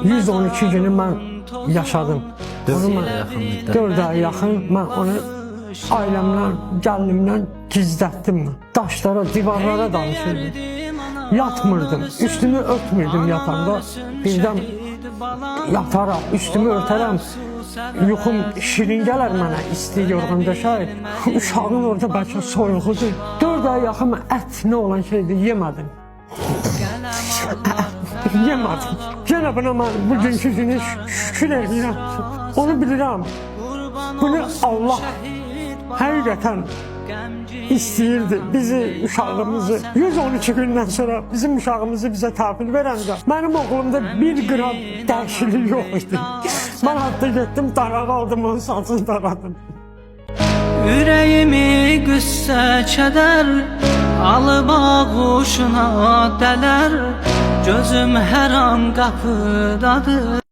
112 günü mən yaşadım. 4 ay yaxın mən onu ailəmdən, gəlinimdən gizlətdim. Daşlara, divarlara danışırdım. Yatmırdım, üstümü örtmürdüm yatanda. Birdən yataraq, üstümü örtərəm. Yuxum şirin gələr mənə, isti yorğan döşək. Uşağın orada bəlkə soyuğudur. 4 ay yaxın ət nə olan şeydir, yemədim. Yemədim. Yenə buna mən bugünkü günü şükür edirəm. Onu bilirəm. Bunu Allah həqiqətən istəyirdi bizi, uşağımızı. 112 gündən sonra bizim uşağımızı bizə təhvil verəndə mənim oğlumda bir qram dəyişiklik yox idi. Mən hatta getdim, daraq aldım, onun saçını daradım. Ürəyimi qüssə kədər alıb ağuşuna dələr, gözüm hər an qapıdadır.